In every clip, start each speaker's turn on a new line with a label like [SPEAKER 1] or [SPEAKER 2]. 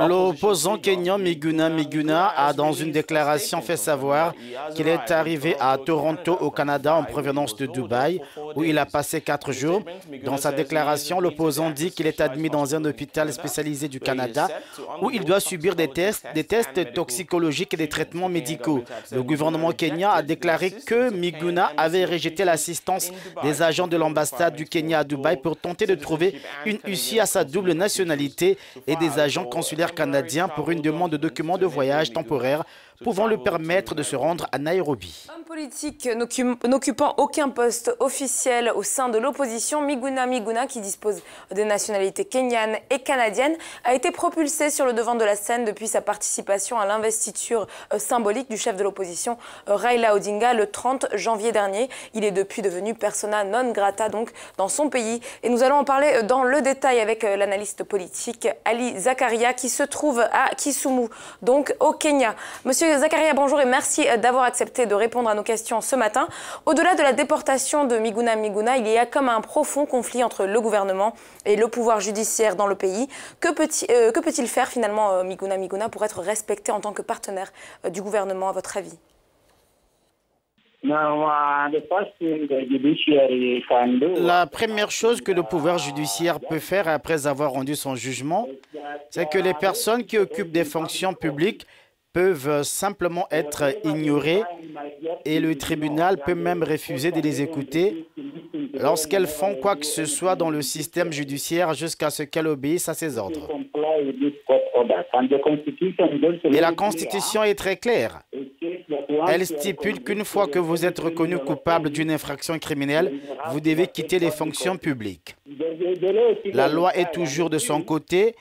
[SPEAKER 1] L'opposant kenyan Miguna Miguna a dans une déclaration fait savoir qu'il est arrivé à Toronto au Canada en provenance de Dubaï où il a passé 4 jours. Dans sa déclaration, l'opposant dit qu'il est admis dans un hôpital spécialisé du Canada où il doit subir des tests toxicologiques et des traitements médicaux. Le gouvernement kenyan a déclaré que Miguna avait rejeté l'assistance des agents de l'ambassade du Kenya à Dubaï pour tenter de trouver une issue à sa double nationalité et des agents consulaires canadiens pour une demande de documents de voyage temporaire pouvant lui permettre de se rendre à Nairobi.
[SPEAKER 2] Homme politique n'occupant aucun poste officiel au sein de l'opposition, Miguna Miguna, qui dispose des nationalités kenyanes et canadiennes, a été propulsé sur le devant de la scène depuis sa participation à l'investiture symbolique du chef de l'opposition Raila Odinga le 30 janvier dernier. Il est depuis devenu persona non grata donc dans son pays. Et nous allons en parler dans le détail avec l'analyste politique Ali Zakaria qui se trouve à Kisumu, donc au Kenya. Monsieur Zakaria, bonjour et merci d'avoir accepté de répondre à nos questions ce matin. Au-delà de la déportation de Miguna Miguna, il y a comme un profond conflit entre le gouvernement et le pouvoir judiciaire dans le pays. Que peut-il faire finalement Miguna Miguna pour être respecté en tant que partenaire du gouvernement à votre avis?
[SPEAKER 1] La première chose que le pouvoir judiciaire peut faire après avoir rendu son jugement, c'est que les personnes qui occupent des fonctions publiques peuvent simplement être ignorées et le tribunal peut même refuser de les écouter lorsqu'elles font quoi que ce soit dans le système judiciaire jusqu'à ce qu'elles obéissent à ses ordres. Et la Constitution est très claire. Elle stipule qu'une fois que vous êtes reconnu coupable d'une infraction criminelle, vous devez quitter les fonctions publiques. La loi est toujours de son côté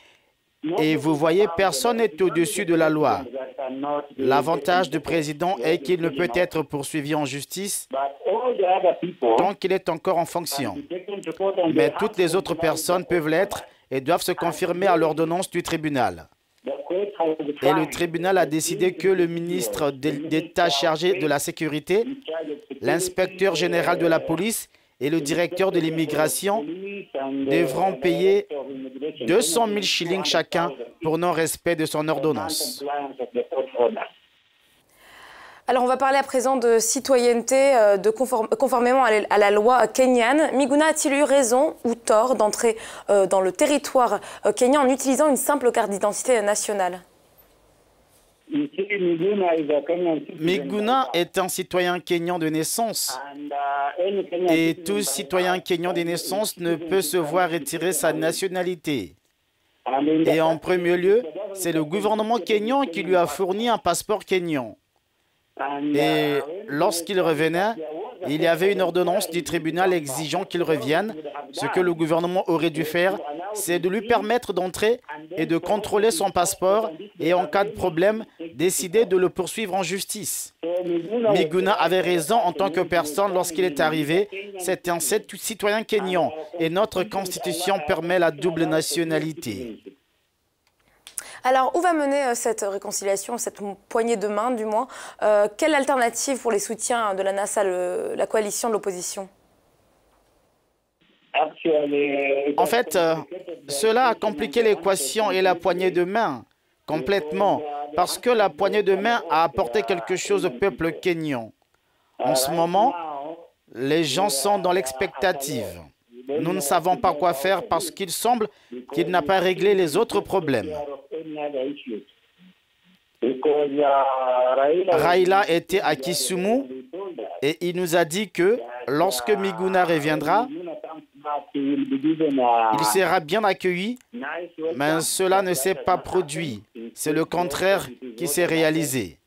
[SPEAKER 1] et vous voyez, personne n'est au-dessus de la loi. L'avantage du président est qu'il ne peut être poursuivi en justice tant qu'il est encore en fonction. Mais toutes les autres personnes peuvent l'être et doivent se confirmer à l'ordonnance du tribunal. Et le tribunal a décidé que le ministre d'État chargé de la sécurité, l'inspecteur général de la police et le directeur de l'immigration devront payer 200 000 shillings chacun pour non-respect de son ordonnance.
[SPEAKER 2] Alors on va parler à présent de citoyenneté, conformément à la loi kenyane. Miguna a-t-il eu raison ou tort d'entrer dans le territoire kenyan en utilisant une simple carte d'identité nationale?
[SPEAKER 1] Miguna est un citoyen kenyan de naissance et tout citoyen kenyan de naissance ne peut se voir retirer sa nationalité. Et en premier lieu, c'est le gouvernement kenyan qui lui a fourni un passeport kenyan. Et lorsqu'il revenait, il y avait une ordonnance du tribunal exigeant qu'il revienne. Ce que le gouvernement aurait dû faire, c'est de lui permettre d'entrer et de contrôler son passeport et en cas de problème, décider de le poursuivre en justice. Miguna avait raison en tant que personne lorsqu'il est arrivé. C'est un citoyen kenyan et notre constitution permet la double nationalité.
[SPEAKER 2] Alors, où va mener cette réconciliation, cette poignée de main du moins? Quelle alternative pour les soutiens de la NASA, la coalition de l'opposition?
[SPEAKER 1] En fait, cela a compliqué l'équation et la poignée de main complètement, parce que la poignée de main a apporté quelque chose au peuple kényan. En ce moment, les gens sont dans l'expectative. Nous ne savons pas quoi faire parce qu'il semble qu'il n'a pas réglé les autres problèmes. Raila était à Kisumu et il nous a dit que lorsque Miguna reviendra, il sera bien accueilli, mais cela ne s'est pas produit. C'est le contraire qui s'est réalisé.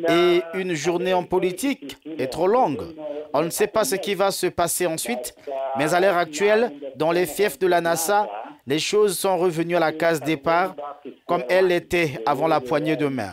[SPEAKER 1] Et une journée en politique est trop longue. On ne sait pas ce qui va se passer ensuite, mais à l'heure actuelle, dans les fiefs de la NASA, les choses sont revenues à la case départ comme elles l'étaient avant la poignée de main.